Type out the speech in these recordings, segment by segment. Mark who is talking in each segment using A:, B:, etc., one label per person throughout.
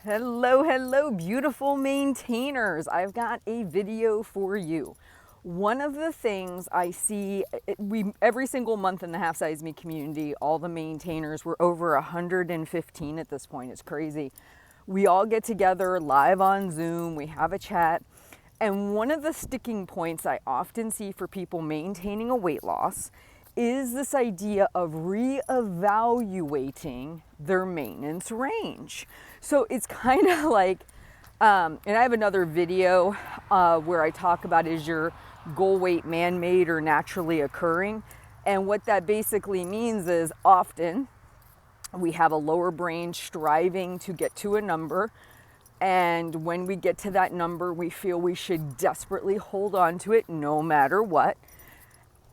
A: Hello, hello, beautiful maintainers. I've got a video for you. One of the things I see, every single month in the Half Size Me community, all the maintainers, we're over 115 at this point. It's crazy. We all get together live on Zoom, we have a chat. And one of the sticking points I often see for people maintaining a weight loss is this idea of reevaluating their maintenance range. So it's kind of like, and I have another video where I talk about, is your goal weight man-made or naturally occurring? And what that basically means is often we have a lower brain striving to get to a number. And when we get to that number, we feel we should desperately hold on to it no matter what,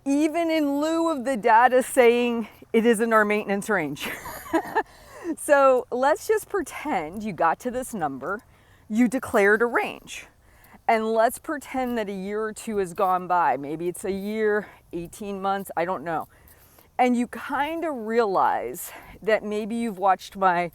A: even in lieu of the data saying it isn't our maintenance range. So let's just pretend you got to this number, you declared a range. And let's pretend that a year or two has gone by. Maybe it's a year, 18 months, I don't know. And you kind of realize that maybe you've watched my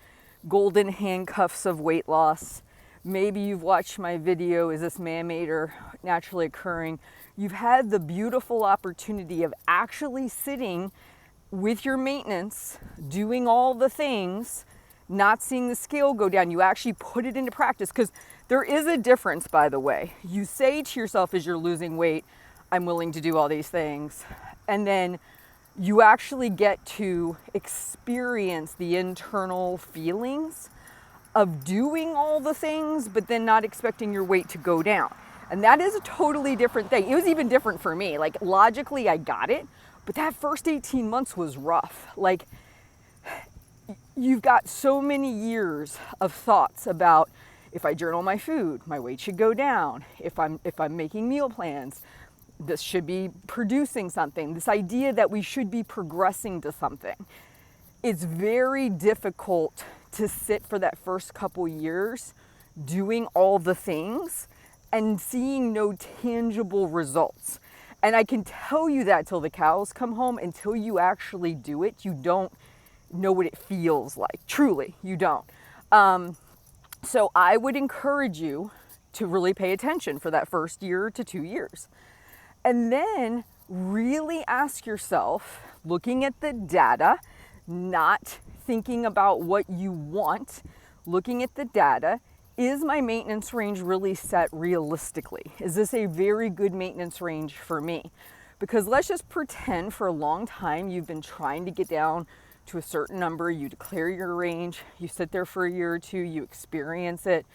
A: golden handcuffs of weight loss. Maybe you've watched my video, is this man-made or naturally occurring? You've had the beautiful opportunity of actually sitting with your maintenance, doing all the things, not seeing the scale go down. You actually put it into practice, because there is a difference, by the way. You say to yourself as you're losing weight, I'm willing to do all these things. And then you actually get to experience the internal feelings of doing all the things, but then not expecting your weight to go down. And that is a totally different thing. It was even different for me. Like, logically, I got it, but that first 18 months was rough. Like, you've got so many years of thoughts about, if I journal my food, my weight should go down. If I'm making meal plans, this should be producing something. This idea that we should be progressing to something. It's very difficult to sit for that first couple years doing all the things and seeing no tangible results. And I can tell you that till the cows come home. Until you actually do it, you don't know what it feels like. Truly, you don't. So I would encourage you to really pay attention for that first year to 2 years. And then really ask yourself, looking at the data, not thinking about what you want, looking at the data, is my maintenance range really set realistically? Is this a very good maintenance range for me? Because let's just pretend for a long time you've been trying to get down to a certain number, you declare your range, you sit there for a year or two, you experience it,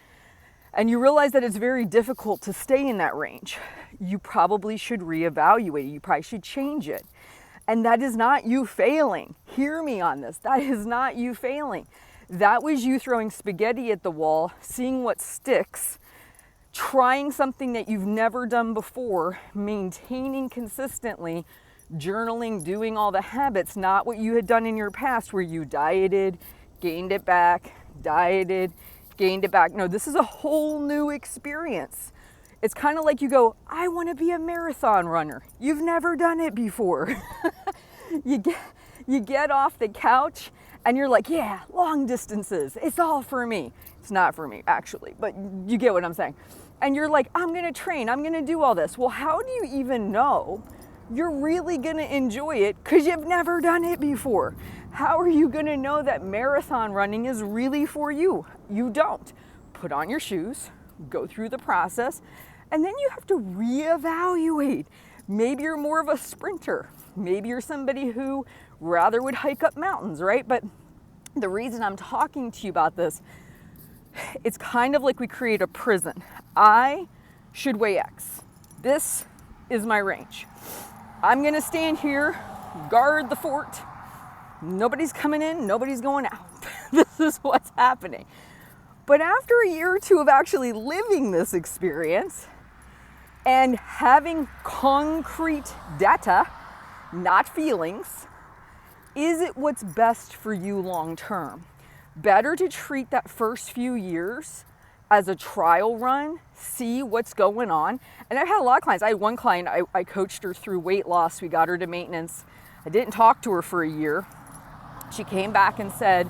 A: and you realize that it's very difficult to stay in that range. You probably should reevaluate it. You probably should change it. And that is not you failing. Hear me on this. That is not you failing. That was you throwing spaghetti at the wall, seeing what sticks, trying something that you've never done before, maintaining consistently, journaling, doing all the habits, not what you had done in your past where you dieted, gained it back, dieted, gained it back. No, this is a whole new experience. It's kind of like you go, I want to be a marathon runner. You've never done it before. You get off the couch and you're like, yeah, long distances, it's all for me. It's not for me, actually, but you get what I'm saying. And you're like, I'm going to train, I'm going to do all this. Well, how do you even know you're really going to enjoy it, because you've never done it before? How are you going to know that marathon running is really for you? You don't. Put on your shoes, go through the process, and then you have to reevaluate. Maybe you're more of a sprinter. Maybe you're somebody who rather would hike up mountains, right? But the reason I'm talking to you about this, it's kind of like we create a prison. I should weigh X. This is my range. I'm gonna stand here, guard the fort. Nobody's coming in, nobody's going out. This is what's happening. But after a year or two of actually living this experience and having concrete data, not feelings, is it what's best for you long term? Better to treat that first few years as a trial run, see what's going on. And I've had a lot of clients. I had one client, I coached her through weight loss. We got her to maintenance. I didn't talk to her for a year. She came back and said,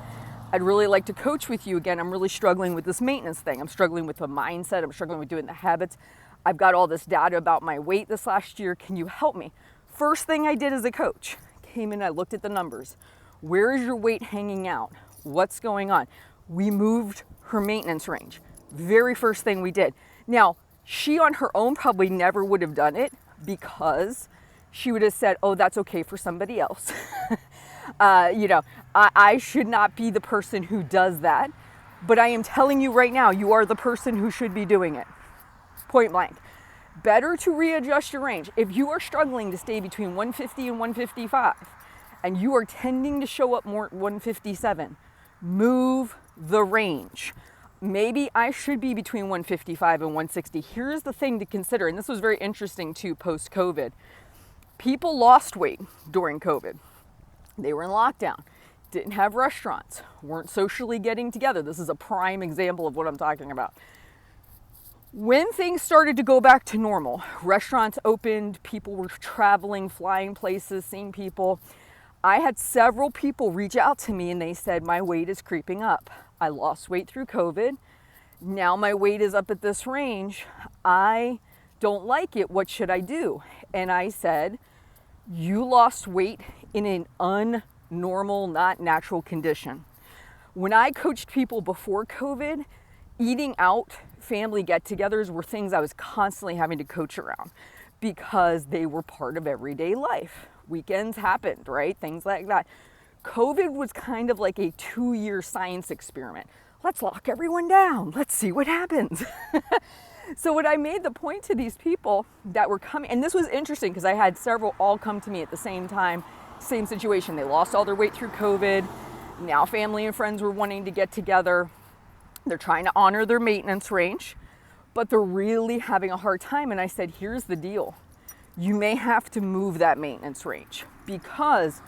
A: I'd really like to coach with you again. I'm really struggling with this maintenance thing. I'm struggling with the mindset. I'm struggling with doing the habits. I've got all this data about my weight this last year. Can you help me? First thing I did as a coach, came in, I looked at the numbers. Where is your weight hanging out? What's going on? We moved her maintenance range. Very first thing we did. Now, she on her own probably never would have done it because she would have said, oh, that's okay for somebody else. I should not be the person who does that. But I am telling you right now, you are the person who should be doing it. Point blank. Better to readjust your range. If you are struggling to stay between 150 and 155, and you are tending to show up more at 157, move the range. Maybe I should be between 155 and 160. Here's the thing to consider, and this was very interesting too post-COVID. People lost weight during COVID. They were in lockdown, didn't have restaurants, weren't socially getting together. This is a prime example of what I'm talking about. When things started to go back to normal, restaurants opened, people were traveling, flying places, seeing people. I had several people reach out to me and they said, my weight is creeping up. I lost weight through COVID. Now my weight is up at this range. I don't like it. What should I do? And I said, you lost weight in an unnormal, not natural condition. When I coached people before COVID, eating out, family get-togethers were things I was constantly having to coach around because they were part of everyday life. Weekends happened, right? Things like that. COVID was kind of like a 2-year science experiment. Let's lock everyone down. Let's see what happens. So what I made the point to these people that were coming, and this was interesting because I had several all come to me at the same time, same situation. They lost all their weight through COVID. Now family and friends were wanting to get together. They're trying to honor their maintenance range, but they're really having a hard time. And I said, here's the deal. You may have to move that maintenance range because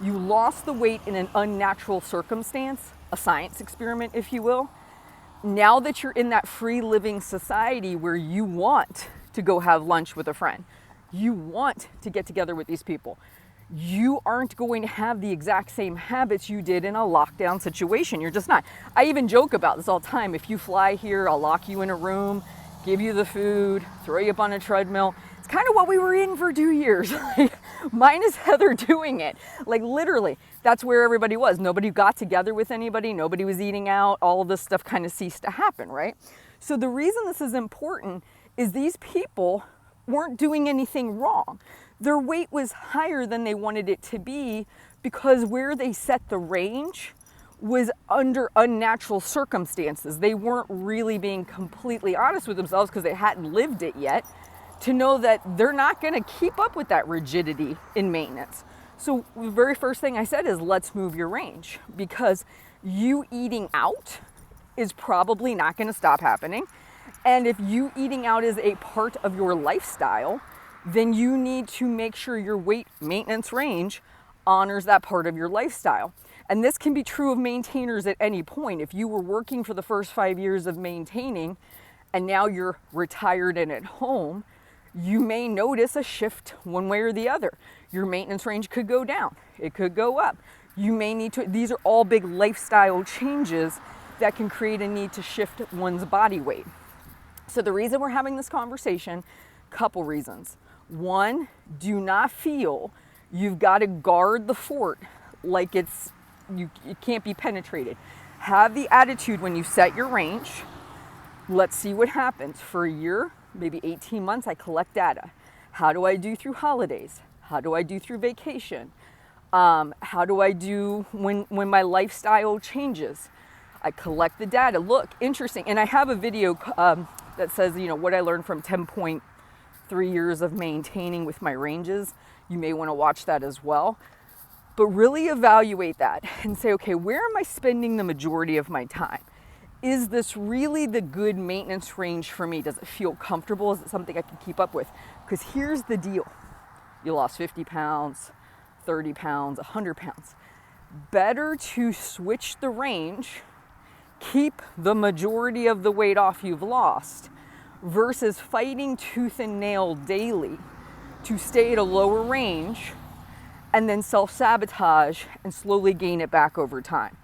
A: you lost the weight in an unnatural circumstance, a science experiment, if you will. Now that you're in that free living society where you want to go have lunch with a friend, you want to get together with these people, you aren't going to have the exact same habits you did in a lockdown situation. You're just not. I even joke about this all the time. If you fly here, I'll lock you in a room, give you the food, throw you up on a treadmill. It's kind of what we were in for 2 years. Minus Heather doing it. Like literally, that's where everybody was. Nobody got together with anybody. Nobody was eating out. All of this stuff kind of ceased to happen, right? So the reason this is important is these people weren't doing anything wrong. Their weight was higher than they wanted it to be because where they set the range was under unnatural circumstances. They weren't really being completely honest with themselves because they hadn't lived it yet to know that they're not going to keep up with that rigidity in maintenance. So the very first thing I said is let's move your range because you eating out is probably not going to stop happening. And if you eating out is a part of your lifestyle, then you need to make sure your weight maintenance range honors that part of your lifestyle. And this can be true of maintainers at any point. If you were working for the first 5 years of maintaining and now you're retired and at home, you may notice a shift one way or the other. Your maintenance range could go down. It could go up. You may need to, these are all big lifestyle changes that can create a need to shift one's body weight. So the reason we're having this conversation, couple reasons. One, do not feel you've got to guard the fort like it can't be penetrated. Have the attitude when you set your range, let's see what happens. For a year, maybe 18 months, I collect data. How do I do through holidays? How do I do through vacation? How do I do when my lifestyle changes? I collect the data. Look, interesting. And I have a video that says, what I learned from 10.3 years of maintaining with my ranges. You may want to watch that as well. But really evaluate that and say, okay, where am I spending the majority of my time? Is this really the good maintenance range for me? Does it feel comfortable? Is it something I can keep up with? Because here's the deal. You lost 50 pounds, 30 pounds, 100 pounds. Better to switch the range, keep the majority of the weight off you've lost, versus fighting tooth and nail daily to stay at a lower range and then self-sabotage and slowly gain it back over time.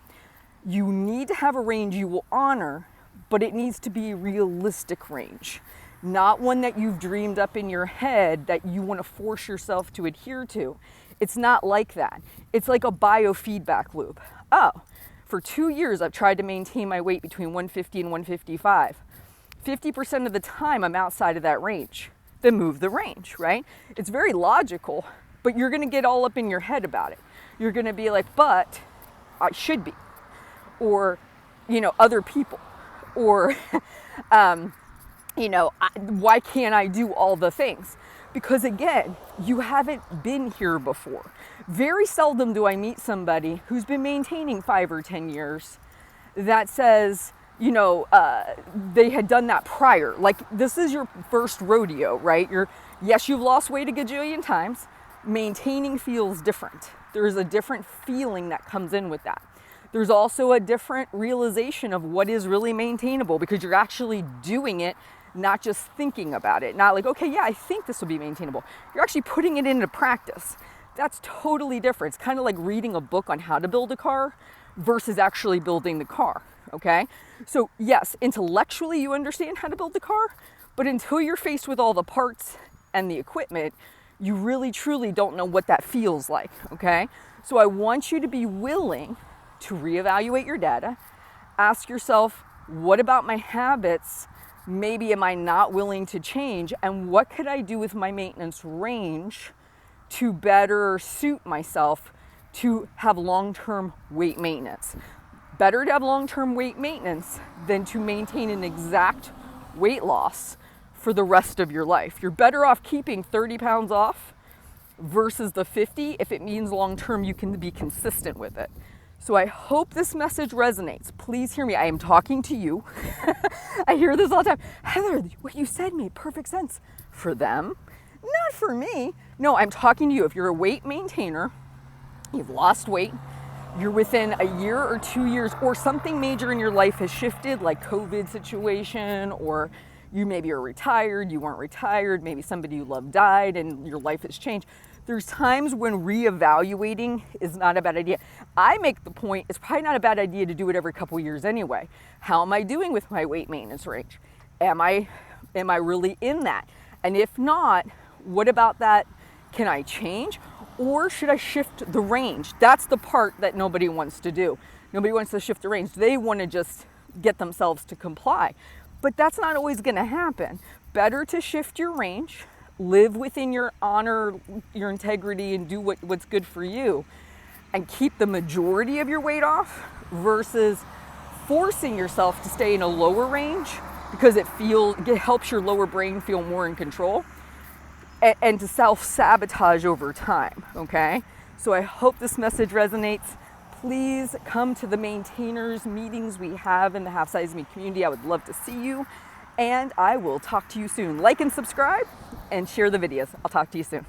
A: You need to have a range you will honor, but it needs to be a realistic range, not one that you've dreamed up in your head that you want to force yourself to adhere to. It's not like that. It's like a biofeedback loop. Oh, for 2 years, I've tried to maintain my weight between 150 and 155. 50% of the time, I'm outside of that range. Then move the range, right? It's very logical, but you're going to get all up in your head about it. You're going to be like, but I should be, or, other people, or, why can't I do all the things? Because again, you haven't been here before. Very seldom do I meet somebody who's been maintaining 5 or 10 years that says, they had done that prior. Like, this is your first rodeo, right? Yes, you've lost weight a gajillion times. Maintaining feels different. There's a different feeling that comes in with that. There's also a different realization of what is really maintainable, because you're actually doing it, not just thinking about it. Not like, okay, yeah, I think this will be maintainable. You're actually putting it into practice. That's totally different. It's kind of like reading a book on how to build a car versus actually building the car, okay? So yes, intellectually you understand how to build the car, but until you're faced with all the parts and the equipment, you really truly don't know what that feels like, okay? So I want you to be willing to reevaluate your data. Ask yourself, what about my habits maybe am I not willing to change? And what could I do with my maintenance range to better suit myself to have long-term weight maintenance? Better to have long-term weight maintenance than to maintain an exact weight loss for the rest of your life. You're better off keeping 30 pounds off versus the 50 if it means long-term you can be consistent with it. So I hope this message resonates. Please hear me. I am talking to you. I hear this all the time. Heather, what you said made perfect sense. For them, not for me. No, I'm talking to you. If you're a weight maintainer, you've lost weight, you're within a year or 2 years, or something major in your life has shifted, like COVID situation, or you maybe are retired, you weren't retired, maybe somebody you love died and your life has changed. There's times when reevaluating is not a bad idea. I make the point, it's probably not a bad idea to do it every couple years anyway. How am I doing with my weight maintenance range? Am I really in that? And if not, what about that? Can I change? Or should I shift the range? That's the part that nobody wants to do. Nobody wants to shift the range. They want to just get themselves to comply. But that's not always going to happen. Better to shift your range, live within your honor, your integrity, and do what's good for you, and keep the majority of your weight off versus forcing yourself to stay in a lower range because it helps your lower brain feel more in control, and to self-sabotage over time, okay? So I hope this message resonates. Please come to the maintainers meetings we have in the Half Size Me community. I would love to see you, and I will talk to you soon. Like and subscribe and share the videos. I'll talk to you soon.